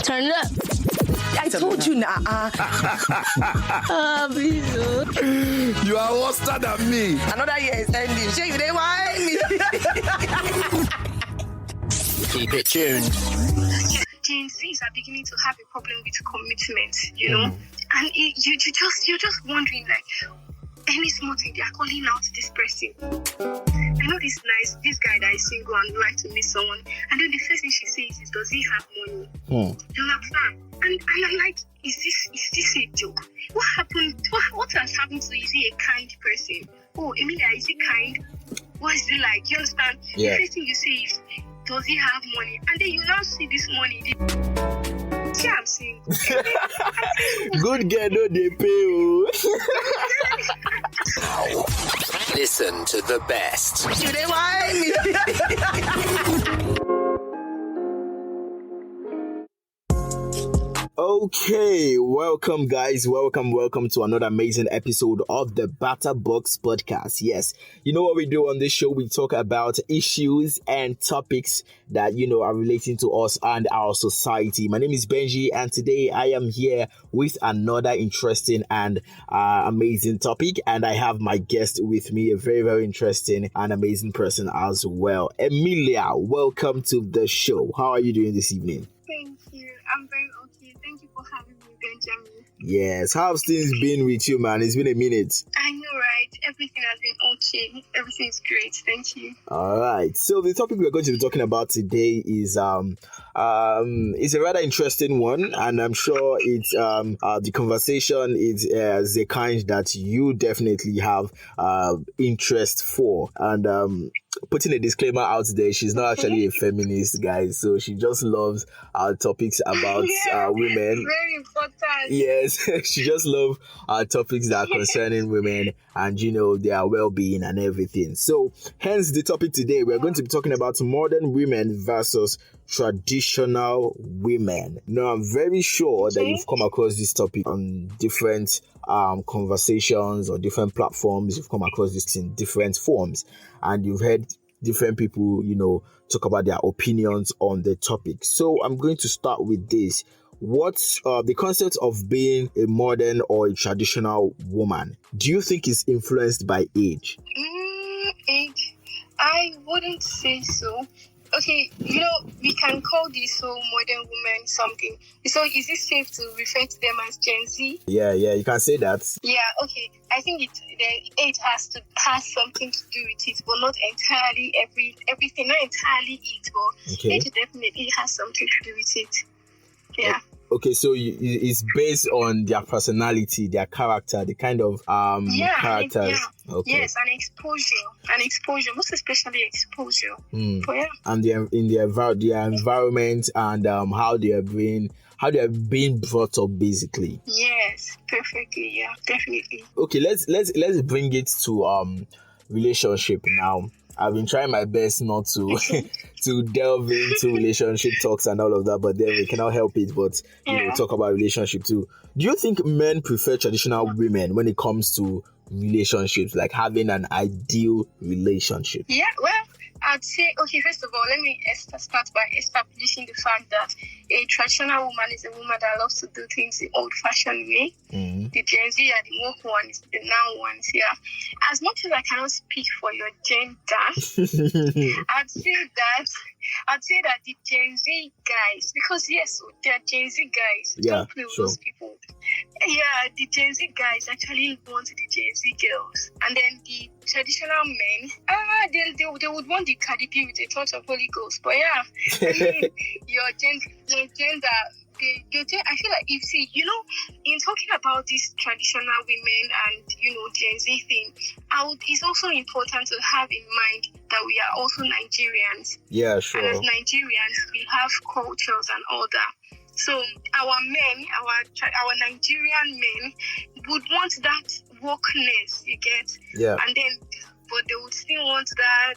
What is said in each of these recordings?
Turn it up. I told you now. Please. You are worse than me. Another year is ending. Sure, you didn't whine me. Keep it tuned. Gen Zs are beginning to have a problem with commitment, you know, and you're just wondering, like, any small thing they are calling out this person. I know this guy that is single and would like to meet someone, and then the first thing she says is, does he have money? You understand? And I'm like, is this a joke? What happened? What has happened to? Is he a kind person? Oh, Emilia, is he kind? What is it like? You understand? Yeah. The first thing you say is, does he have money? And then you now see this money. See, I'm single. Good girl, no they pay. Listen to the best. You didn't whine me. Okay, welcome guys, welcome to another amazing episode of the Batter Box Podcast. Yes, you know what we do on this show, we talk about issues and topics that, you know, are relating to us and our society. My name is Benji and today I am here with another interesting and amazing topic, and I have my guest with me, a very, very interesting and amazing person as well. Emilia, welcome to the show. How are you doing this evening? Thank you. I'm very okay. Thank you for having me, Benjamin. Yes, how's things been with you, man? It's been a minute. I know, right? Everything has been okay. Everything's great. Thank you. All right. So the topic we're going to be talking about today is it's a rather interesting one, and I'm sure it's the conversation is the kind that you definitely have interest for. And putting a disclaimer out there, she's not actually a feminist, guys. So she just loves topics about women. Very important. Yes, she just loves topics that are concerning women and, you know, their well-being and everything. So hence the topic today, we're going to be talking about modern women versus traditional women. Now, I'm very sure that you've come across this topic on different conversations or different platforms. You've come across this in different forms, and you've heard different people, you know, talk about their opinions on the topic. So I'm going to start with this. What's the concept of being a modern or a traditional woman? Do you think is influenced by age? Age? I wouldn't say so. Okay, you know, we can call this whole modern woman something. So is it safe to refer to them as Gen Z? Yeah, you can say that. Yeah, okay. I think the age has something to do with it, but not entirely everything, not entirely it, but age definitely has something to do with it. Yeah. Okay, so it's based on their personality, their character, the kind of characters. Yeah. Okay. Yes, and exposure, most especially exposure. But yeah. And their environment and how they are being brought up, basically. Yes, perfectly. Yeah, definitely. Okay, let's bring it to relationship now. I've been trying my best not to to delve into relationship talks and all of that, but then we cannot help it. But you know, talk about relationship too. Do you think men prefer traditional women when it comes to relationships, like having an ideal relationship? Yeah, well, I'd say, okay, first of all, let me start by establishing the fact that a traditional woman is a woman that loves to do things the old-fashioned way. The Gen Z and the woke ones, the now ones, yeah. As much as I cannot speak for your gender, I'd say that the Gen Z guys, because yes, they're Gen Z guys, don't play with those people. Yeah, the Gen Z guys actually want the Gen Z girls, and then the traditional men, they would want the Cardi B with a touch of Holy Ghost. But yeah, I mean, your gender. I feel like if see, you know, in talking about these traditional women and, you know, Gen Z thing, it's also important to have in mind that we are also Nigerians. Yeah, sure. And as Nigerians, we have cultures and all that. So our men, our Nigerian men would want that wokeness, you get? Yeah. And then, but they would still want that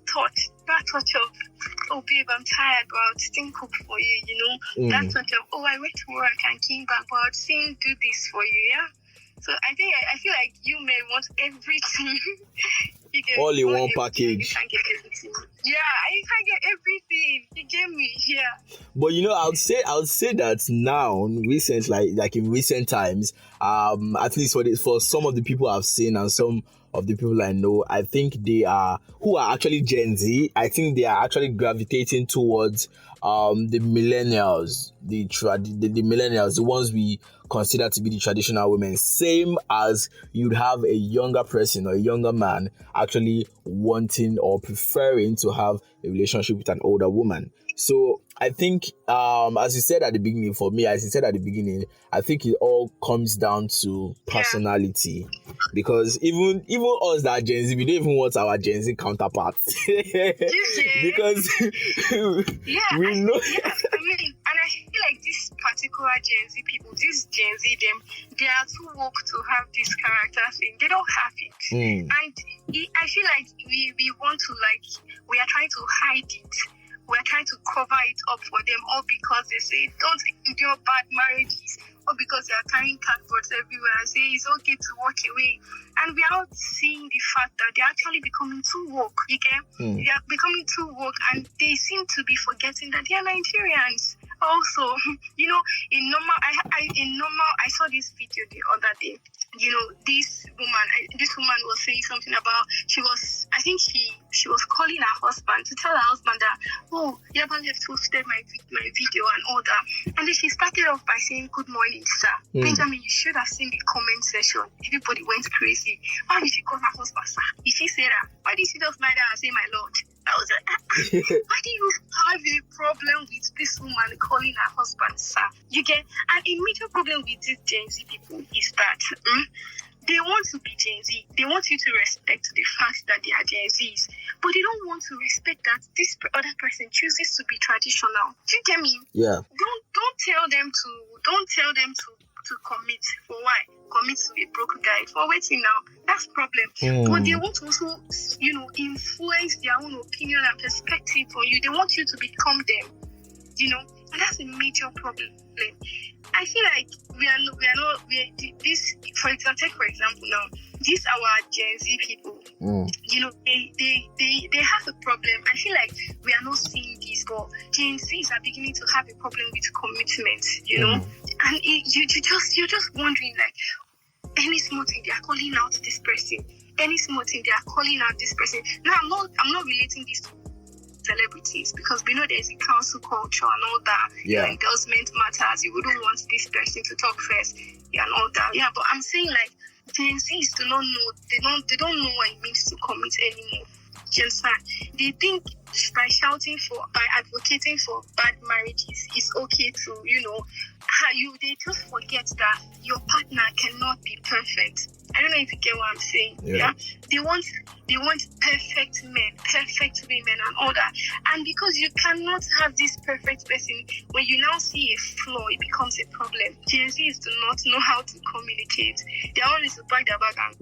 touch of, oh babe, I'm tired, but I'll still cook for you, you know? That touch of, oh, I went to work and came back, but I'll still do this for you, yeah? So I feel like you men want everything. You get All in not one everything, package. You can't get everything. Yeah, you can't get everything. You get me? Yeah. But I would say that now, recent, like in recent times, at least for some of the people I've seen and some of the people I know, I think they are who are actually Gen Z. I think they are actually gravitating towards the millennials, the millennials, the ones we consider to be the traditional women. Same as you'd have a younger person or a younger man actually wanting or preferring to have a relationship with an older woman. So I think, as you said at the beginning, I think it all comes down to personality. Because even us that are Gen Z, we don't even want our Gen Z counterparts. Because we know. Yeah, I mean, and I feel like this particular Gen Z people, this Gen Z, they are too woke to have this character thing. They don't have it. And I feel like we want to, we are trying to hide it. We're trying to cover it up for them, all because they say don't endure bad marriages, or because they are carrying cardboards everywhere and say it's okay to walk away. And we are not seeing the fact that they're actually becoming too woke. You get? They are becoming too woke, and they seem to be forgetting that they are Nigerians. Also, I saw this video the other day. This woman was saying something about she was calling her husband to tell her husband that, oh, you haven't left posted my video and all that. And then she started off by saying, good morning, sir. Benjamin, you should have seen the comment section. Everybody went crazy. Why did she call her husband, sir? Did she say that? Why did she just lie down and say, my lord? I was like, why do you have a problem with this woman calling her husband, sir? You get? And a major problem with these Gen Z people is that they want to be Gen Z. They want you to respect the fact that they are Gen Zs, but they don't want to respect that this other person chooses to be traditional. Do you get me? Yeah. Don't tell them to commit. For why? Commit to a broke guy. For waiting now. That's problem. But they want to also, influence their own opinion and perspective on you. They want you to become them. And that's a major problem. I feel like take for example now, these our Gen Z people, they have a problem. I feel like we are not seeing this, but Gen Zs are beginning to have a problem with commitment, and you're just wondering, any small thing they are calling out this person, any small thing they are calling out this person. Now I'm not relating this to celebrities, because we know there's a council culture and all that. Endorsement matters. You wouldn't want this person to talk first, and all that. Yeah, but I'm saying Gen Zs do not know. They don't know what it means to commit anymore. Do you understand? They think by advocating for bad marriages, it's okay to, they just forget that your partner cannot be perfect. I don't know if you get what I'm saying. Yeah. They want perfect men, perfect women, and all that. And because you cannot have this perfect person, when you now see a flaw, it becomes a problem. Gen Zs do not know how to communicate. They are only to pack their bag and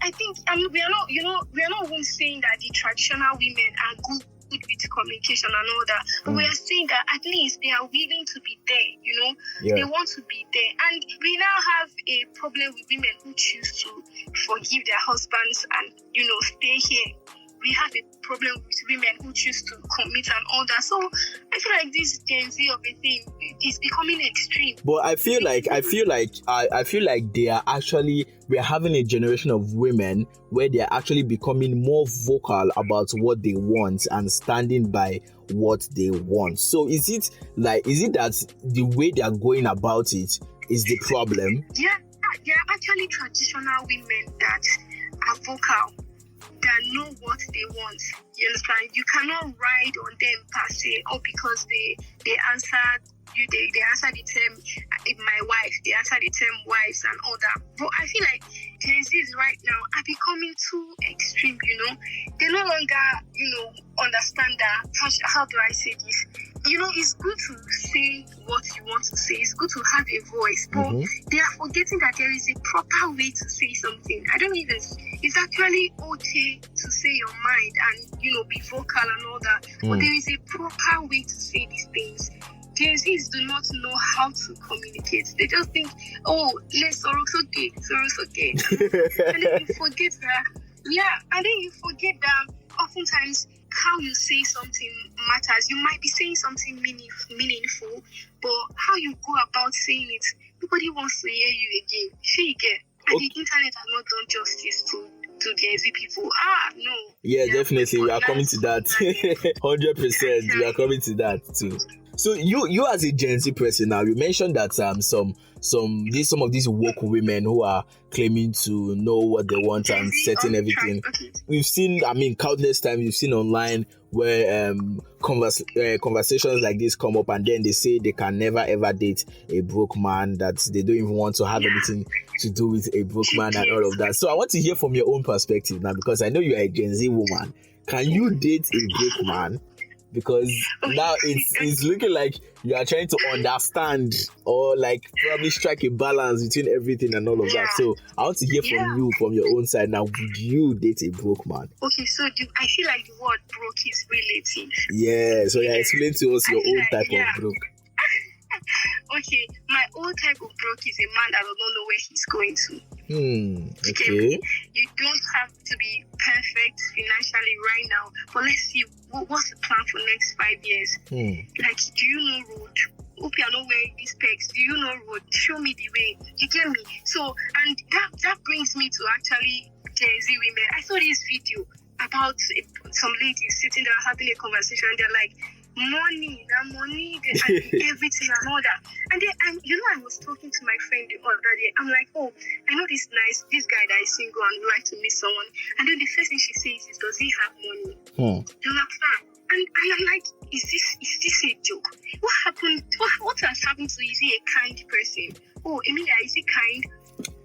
I think we are not even saying that the traditional women are good with communication and all that, but we are saying that at least they are willing to be there. They want to be there. And we now have a problem with women who choose to forgive their husbands and stay here. We have a problem with women who choose to commit and all that. So I feel like this Gen Z of a thing is becoming extreme. But I feel like they are actually, we're having a generation of women where they're actually becoming more vocal about what they want and standing by what they want. So is it that the way they are going about it is the problem? Yeah, they are actually traditional women that are vocal, that know what they want. You understand? You cannot ride on them per se, or because they answered you, they answer the term my wife, they answer the term wives and all that. But I feel like Gen Zs right now are becoming too extreme, They no longer, understand that, how do I say this? It's good to say what you want to say. It's good to have a voice, but they are forgetting that there is a proper way to say something. I don't even. It's actually okay to say your mind and be vocal and all that, but there is a proper way to say these things. Gen Zs do not know how to communicate. They just think, oh, let's okay. And then you forget that, oftentimes how you say something matters. You might be saying something meaningful, but how you go about saying it, nobody wants to hear you again. See again. And the internet has not done justice to Gen Z people. No. Yeah, definitely. We are coming to that. 100%. We are coming to that too. So you as a Gen Z person now, you mentioned that some of these woke women who are claiming to know what they want and setting everything. We've seen, countless times we've seen online where conversations like this come up, and then they say they can never ever date a broke man, that they don't even want to have anything to do with a broke man and all of that. So I want to hear from your own perspective now, because I know you're a Gen Z woman. Can you date a broke man? Because now it's looking like you are trying to understand or like probably strike a balance between everything and all of that. So I want to hear from you, from your own side now. Would you date a broke man? Okay, so I feel like the word broke is relative. Yeah, so explain to us your own type of broke. Okay, my own type of broke is a man that does not know where he's going to. Okay. You don't have to be perfect financially right now, but let's see what's the plan for next 5 years. Like, do you know road? Hope you are not wearing these specs. Do you know road? Show me the way. You get me? So, and that brings me to actually Gen Z women. I saw this video about some ladies sitting there having a conversation. They're like, money, and everything and all that. And then, I was talking to my friend the other day. I'm like, oh, I know this guy that is single and would like to meet someone. And then the first thing she says is, does he have money? They're like, and I'm like, is this a joke? What happened? What has happened to you? Is he a kind person? Oh, Emilia, is he kind?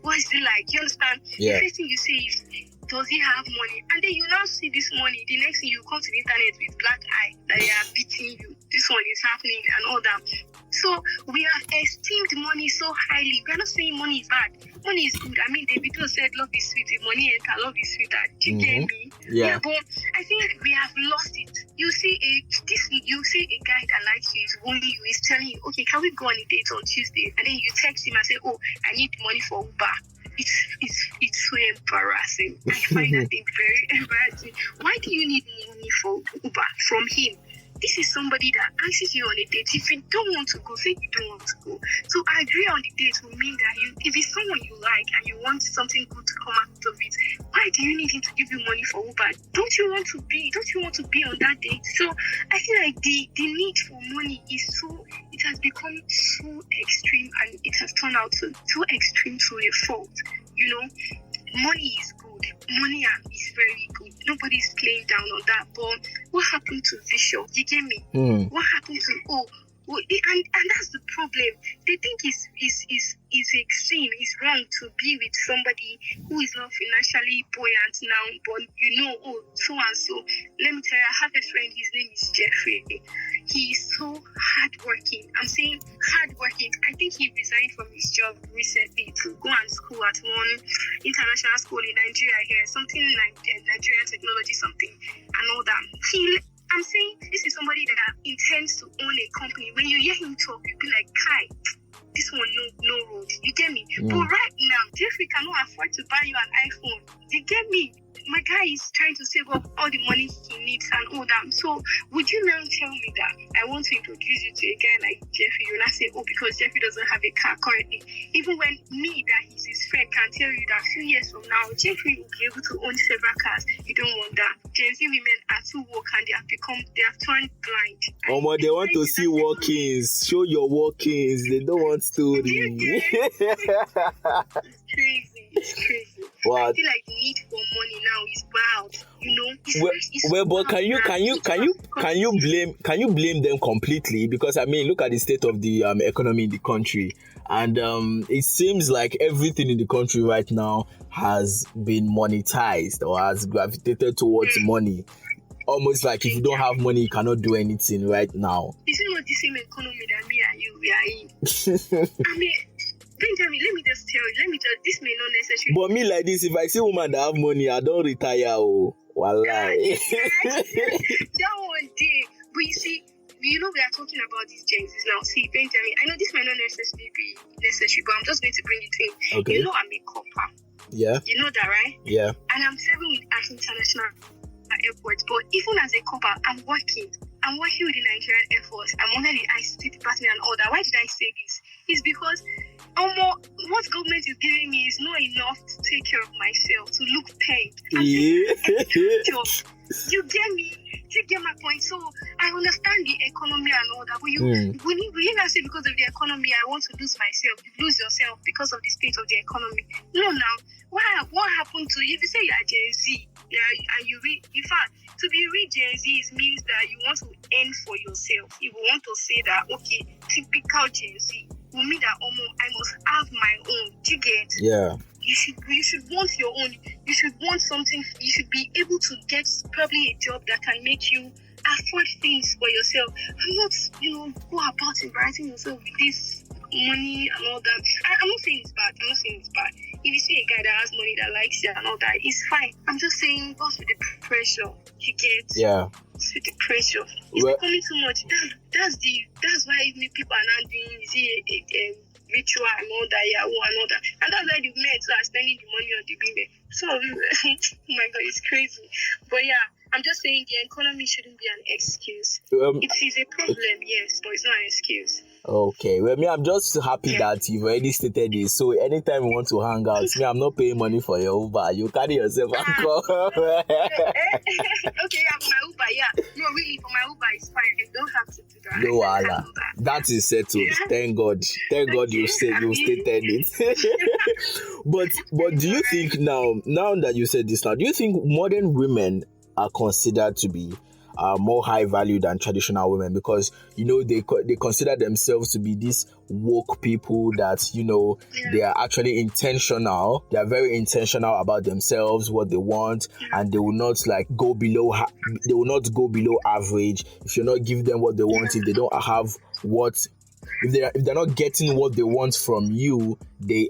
What is it like? You understand? Yeah. The first thing you say is, does he have money? And then you now see this money. The next thing you come to the internet with black eye that they are beating you. This one is happening and all that. So we have esteemed money so highly. We are not saying money is bad. Money is good. Davido said love is sweet. If money enter, love is sweeter. Do you get me? Yeah. But I think we have lost it. You see a guy that likes you, is wanting you, is telling you, okay, can we go on a date on Tuesday? And then you text him and say, oh, I need money for Uber. It's so embarrassing. I find that thing very embarrassing. Why do you need money for Uber from him? This is somebody that asks you on a date. If you don't want to go, say you don't want to go. So I agree on the date will mean that if it's someone you like and you want something good to come out of it, why do you need him to give you money for Uber? Don't you want to be on that date? So I feel like the need for money it has become so extreme, and it has turned out so extreme to a fault. Money is good. Money is very good. Nobody's playing down on that. But what happened to vision? You get me? What happened to and that's the problem. They think it's extreme, it's wrong to be with somebody who is not financially buoyant now, but so and so. Let me tell you, I have a friend, his name is Jeffrey. He is so hardworking. I'm saying hardworking. I think he resigned from his job recently to go and school at one international school in Nigeria here, something like Nigerian technology, something, and all that. I'm saying this is somebody that intends to own a company. When you hear him talk, you'll be like, Kai, this one no road. You get me? But right now, Jeffrey cannot afford to buy you an iPhone. You get me? My guy is trying to save up all the money he needs and all that. So would you now tell me that I want to introduce you to a guy like Jeffrey? You'll not say, oh, because Jeffrey doesn't have a car currently. Even when me, that he's his friend, can tell you that a few years from now, Jeffrey will be able to own several cars. You don't want that. Gen Z women are too woke and they have turned blind. They want to see walk-ins. Show your walk-ins. They don't want story. It's crazy. What? I feel like the need for money now is wild. But can you blame them completely? Because look at the state of the economy in the country, and it seems like everything in the country right now has been monetized or has gravitated towards money. Almost like if you don't have money, you cannot do anything right now. Is it not the same economy that me and you we are in? Benjamin, let me just tell you, this may not necessarily... But me like this, if I see a woman that have money, I don't retire, Wallahi. That one day. But you see, we are talking about these Genz now. See, Benjamin, I know this might not necessarily be necessary, but I'm just going to bring it in. Okay. You know I'm a copper. Yeah. You know that, right? Yeah. And I'm serving with at international airports. But even as a copper, I'm working with the Nigerian Air Force. I'm under the ICT department and all that. Why did I say this? It's because what government is giving me is not enough to take care of myself, to look paid. Job. You get me? You get my point? So I understand the economy and all that. But when you not say because of the economy, I want to lose myself. You lose yourself because of the state of the economy. No, now what happened to you? If you say you're Gen Z, and you read, in fact, to be real Gen Z means that you want to earn for yourself. You want to say that, okay, typical Gen Z will mean that I must have my own. Do you get? Yeah. You should want your own. You should want something. You should be able to get probably a job that can make you afford things for yourself. And not, go about embarrassing yourself with this money and all that. I'm not saying it's bad. If you see a guy that has money that likes you and all that, it's fine. I'm just saying, what's with the pressure you get? Yeah. It's with the pressure. It's becoming too much. That's why people are not doing a ritual and all that, Yahoo and all that. And that's why the men are spending the money on the women. So, oh my God, it's crazy. But yeah, I'm just saying the economy shouldn't be an excuse. It is a problem, yes, but it's not an excuse. Okay, well, I'm just happy that you've already stated this. So anytime you want to hang out, I'm not paying money for your Uber. You carry yourself and come. Okay, yeah, for my Uber, yeah. No, really, for my Uber, it's fine. You don't have to do that. No, Allah. That is settled. Yeah. Thank God. You stated it. But do you think now that you said this, do you think modern women are considered to be more high value than traditional women? Because they consider themselves to be these woke people that they are actually intentional. They are very intentional about themselves, what they want, and they will not go below average. If you're not giving them what they want, if they don't have if they're not getting what they want from you, they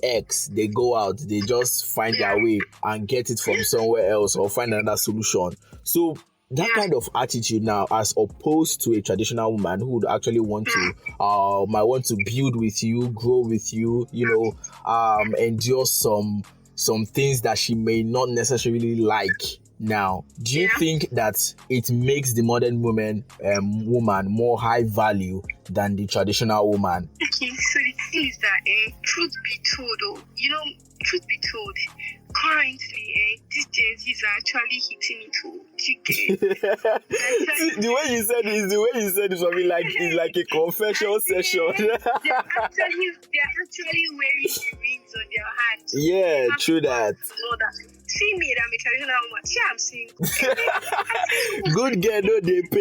go out, they just find their way and get it from somewhere else or find another solution. So that kind of attitude now, as opposed to a traditional woman who would actually want to might want to build with you, grow with you, endure some things that she may not necessarily like. Now, do you think that it makes the modern woman more high value than the traditional woman? Okay, so the thing is that, truth be told, currently, these Gen Zs are actually hitting it too. The way you said it for me, it's like a confession session. They're actually wearing the rings on their hands. Yeah, true that. See me, I'm a traditional woman. See, I'm seeing. Good girl, no, they pay.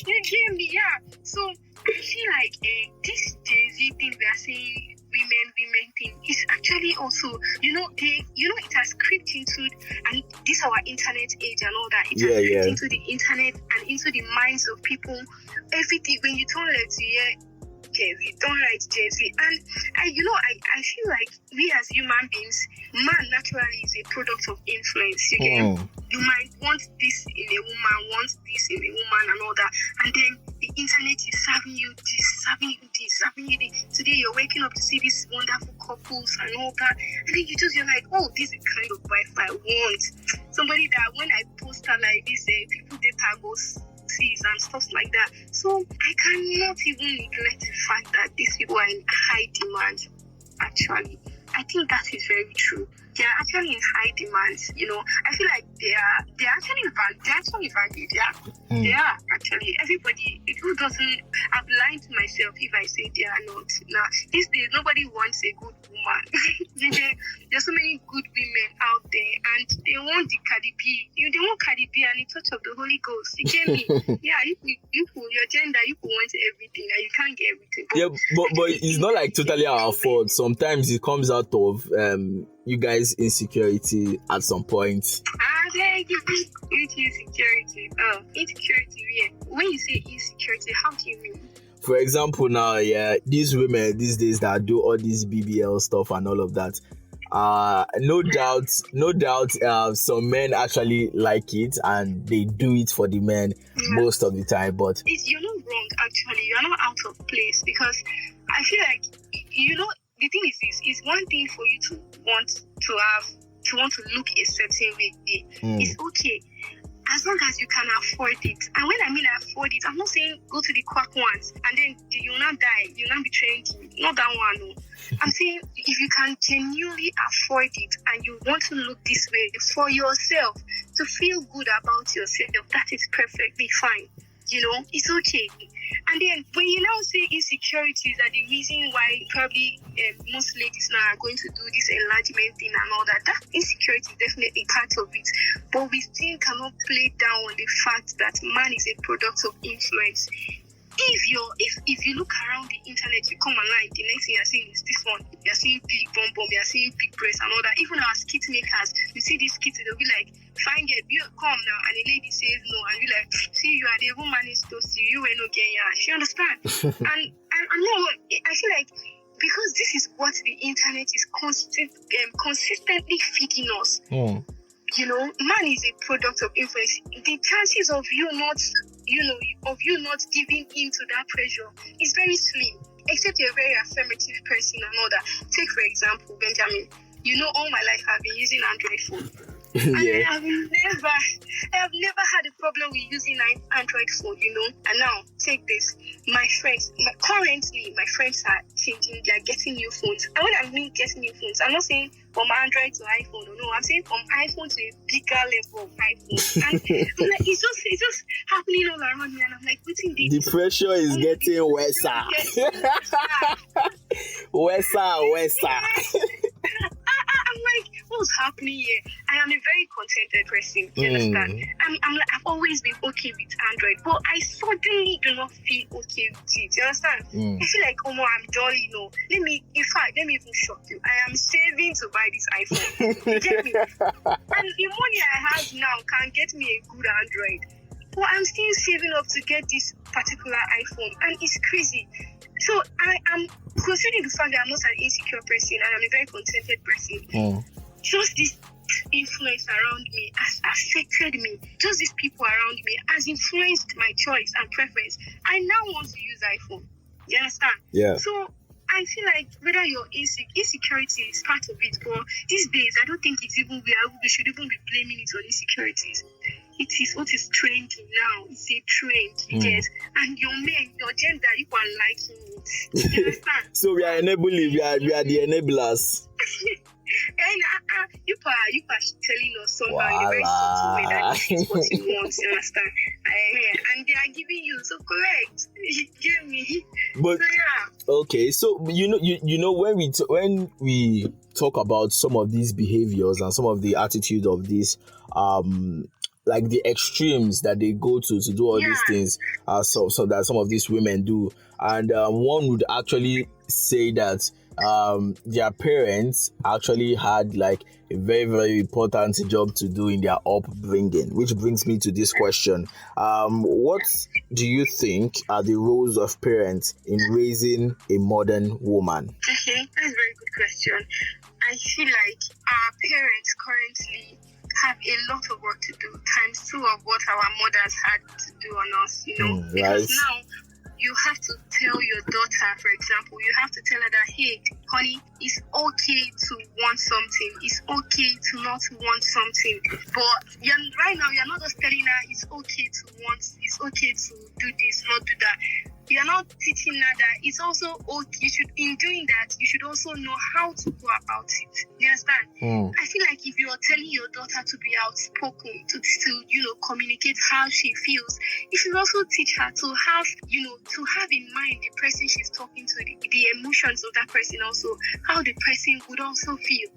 You get me, yeah. So I feel like this Gen Z thing we are saying, women thing, is actually also, it has creeped into, and this our internet age and all that. It has creeped into the internet and into the minds of people. Everything, when you turn left to hear Gen Z, don't write Gen Z. And I feel like we as human beings, man naturally is a product of influence. You might want this in a woman, want this in a woman and all that. And then the internet is serving you this, serving you this. Today you're waking up to see these wonderful couples and all that. And then you're like, oh, this is the kind of wife I want. Somebody that when I post her like this, people data goes and stuff like that. So I cannot even neglect the fact that these people are in high demand. Actually, I think that is very true. They are actually in high demand. I feel like they're actually valued. They are actually. Everybody who doesn't, I'm lying to myself if I say they are not. Now these days nobody wants a good woman. There's so many good women out there, and they want the Cardi B. They want Cardi B and the touch of the Holy Ghost. You get me? Yeah, your gender, you want everything, and you can't get everything. But it's not like totally our fault. Sometimes it comes out of you guys' insecurity at some point. Insecurity. Insecurity, yeah. When you say insecurity, how do you mean? For example, now, these women these days that do all this BBL stuff and all of that, no doubt, some men actually like it and they do it for the men most of the time. But you're not wrong, actually. You're not out of place, because I feel like, the thing is this: it's one thing for you to want to look a certain way. It's okay, as long as you can afford it. And when I mean afford it, I'm not saying go to the quack ones and then you'll not die, you'll not be trained. Not that one. No. I'm saying if you can genuinely afford it and you want to look this way for yourself, to feel good about yourself, that is perfectly fine. It's okay. And then when you now say insecurities are the reason why probably most ladies now are going to do this enlargement thing and all that insecurity is definitely part of it. But we still cannot play down on the fact that man is a product of influence. If you look around the internet, you come online, the next thing you're seeing is this one. You're seeing big bum, you're seeing big breasts and all that. Even our skit makers, you see these skits, they'll be like, fine girl, you come now, and the lady says no, and you like, see, you are the even managed to see you ain't no getting ya. She understand? and no, I feel like, because this is what the internet is consistently feeding us. Man is a product of influence. The chances of you not giving in to that pressure is very slim, except you're a very affirmative person and all that. Take, for example, Benjamin. All my life I've been using Android phone. And I have never had a problem with using an Android phone, And now, take this. Currently, my friends are changing, they are getting new phones. And when I mean getting new phones, I'm not saying from Android to iPhone. No, I'm saying from iPhone to a bigger level of iPhone. And I'm like, it's just happening all around me. And I'm like, the pressure is getting worse. Worse. I'm like, what's happening here? I am a very contented person. You understand? I've always been okay with Android, but I suddenly do not feel okay with it. You understand? I feel like, I'm jolly. Let me even shock you. I am saving to buy this iPhone. You get me? And the money I have now can get me a good Android, but I'm still saving up to get this particular iPhone, and it's crazy. So I am considering the fact that I'm not an insecure person and I'm a very contented person. Just this influence around me has affected me. Just these people around me has influenced my choice and preference. I now want to use iPhone. You understand? Yeah. So I feel like whether your insecurity is part of it, but these days I don't think it's even we should even be blaming it on insecurities. It is what is trending now. It's a trend, yes. And your men, your gender, you are liking it. You understand? So we are enabling. We are the enablers. And you are telling us somehow in a very subtle way that this is what you want. You understand? And they are giving you so correct. You get me? But so, yeah. Okay, so when we talk about some of these behaviors and some of the attitude of these like the extremes that they go to do all these things, so that some of these women do, and one would actually say that their parents actually had like a very, very important job to do in their upbringing, which brings me to this question. What do you think are the roles of parents in raising a modern woman? Okay, that's a very good question. I feel like our parents currently have a lot of work to do, times two of what our mothers had to do on us, because now you have to tell your daughter, for example, you have to tell her that, hey, honey, it's okay to want something. It's okay to not want something. But right now, you're not just telling her it's okay to want, it's okay to do this, not do that. You're not teaching her that it's also okay. In doing that, you should also know how to go about it. You understand? I feel like if you're telling your daughter to be outspoken, to communicate how she feels, you should also teach her to have, in mind the person she's talking to, the emotions of that person, also how the person would also feel.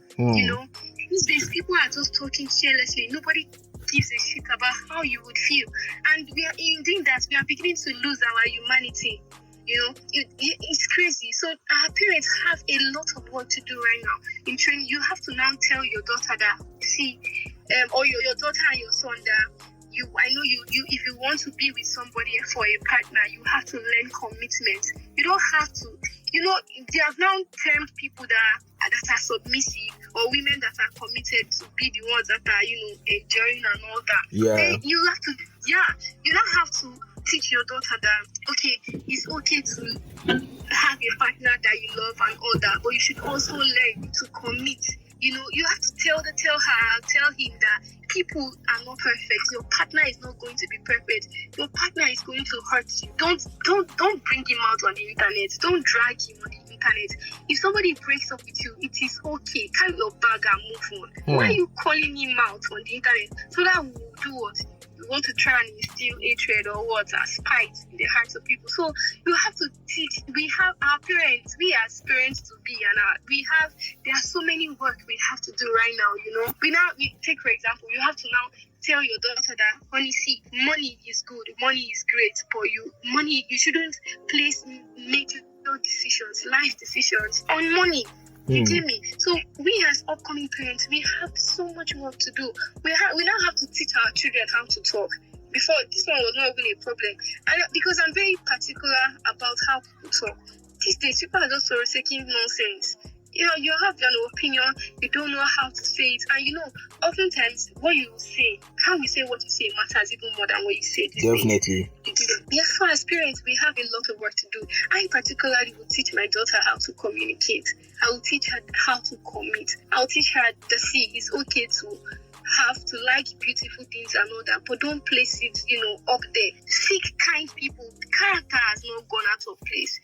These days people are just talking carelessly. Nobody gives a shit about how you would feel, and we are in doing that, we are beginning to lose our humanity. It's crazy. So our parents have a lot of work to do right now in training. You have to now tell your daughter that, see, or your daughter and your son that I know you if you want to be with somebody for a partner, you have to learn commitment. You don't have to, they have now termed people that that are submissive, or women that are committed to be the ones that are, enjoying and all that. Yeah. Then you don't have to teach your daughter that, okay, it's okay to have a partner that you love and all that, but you should also learn to commit. You have to tell him that people are not perfect. Your partner is not going to be perfect. Your partner is going to hurt you. Don't bring him out on the internet. Don't drag him on the internet. If somebody breaks up with you, it is okay. Carry your bag and move on. Why are you calling him out on the internet? So that we will do what? We want to try and instill hatred or what, spite in the hearts of people. So you have to teach. We have our parents. We as parents to be, and there are so many work we have to do right now. We take for example, you have to now tell your daughter that, honey, see, money is good, money is great, but you shouldn't place major decisions, life decisions on money. You get me? So we as upcoming parents, we have so much work to do. We now have to teach our children how to talk. Before, this one was not even a problem. And because I'm very particular about how people talk. These days, people are just taking nonsense. You have an opinion, you don't know how to say it. And oftentimes what you say, how you say what you say matters even more than what you say. Definitely. Therefore, as parents, we have a lot of work to do. I particularly will teach my daughter how to communicate. I will teach her how to commit. I'll teach her that it's okay to have to like beautiful things and all that, but don't place it, up there. Seek kind people. Character has not gone out of place.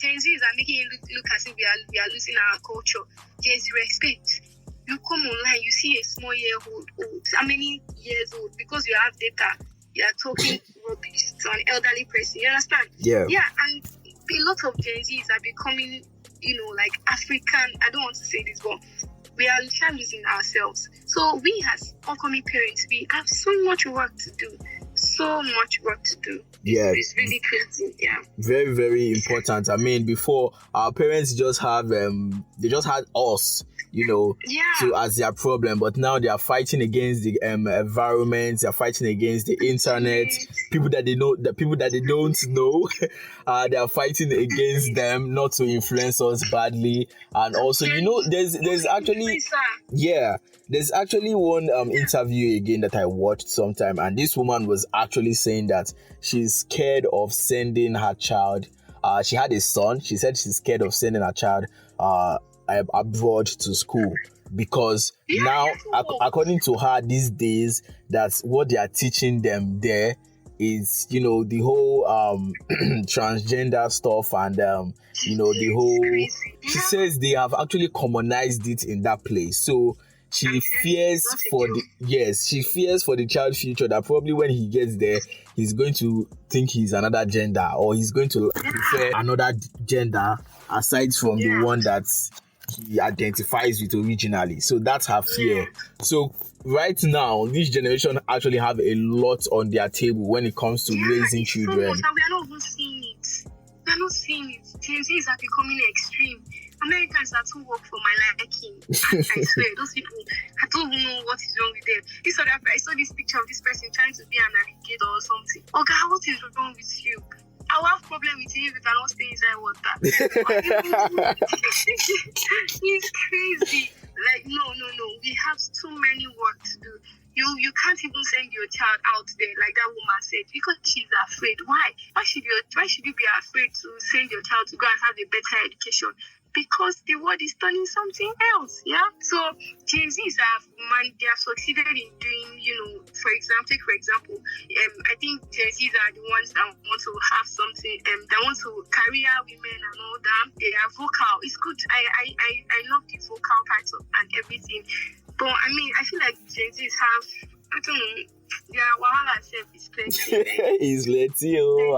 Gen Zs are making it look as if we are losing our culture. There's respect. You come online, you see a small year-old, how many years old? Because you have data, you are talking rubbish to an elderly person. You understand? Yeah. Yeah, and a lot of Gen Zs are becoming, like African. I don't want to say this, but we are losing ourselves. So we as upcoming parents, we have so much work to do. So much work to do. Yeah. It's really crazy. Yeah. Very, very important. I mean, before our parents they just had us, as their problem, but now they are fighting against the environment, they're fighting against the internet, people that they know, the people that they don't know, they are fighting against them not to influence us badly. And also, there's actually one interview again that I watched sometime, and this woman was actually saying that she's scared of sending her child. She had a son. She said she's scared of sending her child abroad to school because now, according to her, these days, that's what they are teaching them there is, the whole transgender stuff and, the whole. She says they have actually commonized it in that place. So she fears for the child's future that probably when he gets there, he's going to think he's another gender or he's going to prefer another gender aside from the one that he identifies with originally. So that's her fear. So right now, this generation actually have a lot on their table when it comes to raising children. So much, and we are not even seeing it. We are not seeing it. Gen Zs are becoming extreme. Americans are too work for my liking. I swear, those people, I don't even know what is wrong with them. I saw this picture of this person trying to be an alligator or something. Oh God, what is wrong with you? I will have problem with you if you cannot stay inside water. It's crazy. Like, no. We have too many work to do. You can't even send your child out there like that woman said because she's afraid. Why? Why should you be afraid to send your child to go and have a better education? Because the world is turning something else, yeah? So Gen Zs they have succeeded in doing, for example, I think Gen Zs are the ones that want to have something, that want to career women and all that. They are vocal. It's good. I love the vocal parts of and everything. But I mean, I feel like Gen Zs have, I don't know, yeah, wahala self is plenty. Is Letio.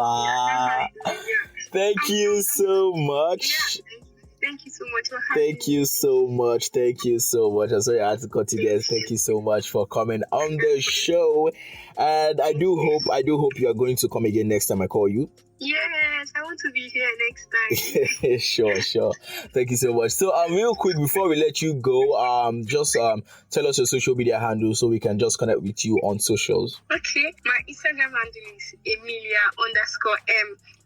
Thank you so much. Yeah. Thank you so much for having me. Thank you so much. I'm sorry I had to cut you there. Thank you so much for coming on the show. And I do hope you are going to come again next time I call you. Yes, I want to be here next time. Sure. Thank you so much. So real quick before we let you go, just tell us your social media handle so we can just connect with you on socials. Okay, my Instagram handle is Emilia_M.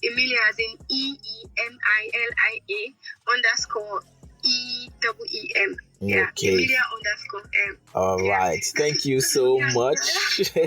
Emilia as in EEMILIA EEM. Yeah, Okay. Emilia_M. All right. Thank you so much. Yeah.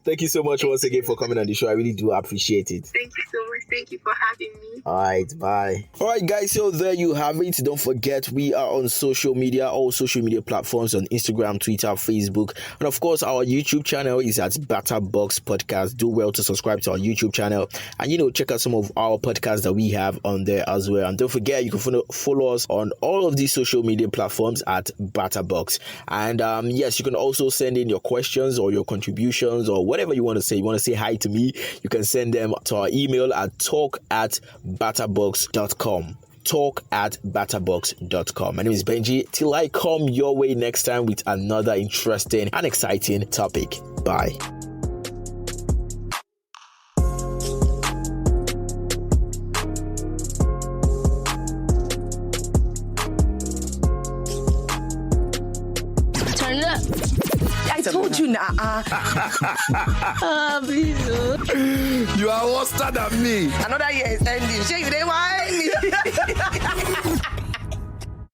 Thank you so much once again for coming on the show. I really do appreciate it. Thank you so much. Thank you for having me. All right, bye. All right, guys, so there you have it. Don't forget, we are on social media, all social media platforms on Instagram, Twitter, Facebook, and of course, our YouTube channel is at Batterbox Podcast. Do well to subscribe to our YouTube channel and, check out some of our podcasts that we have on there as well. And don't forget, you can follow us on all of these social media platforms at Batterbox. And yes, you can also send in your questions or your contributions or whatever you want to say. You want to say hi to me, you can send them to our email at talk@batterbox.com. talk@batterbox.com. My name is Benji. Till I come your way next time with another interesting and exciting topic. Bye. Turn it up. I told you now. Please. You are worse than me. Another year is ending. Sure, you didn't whine me.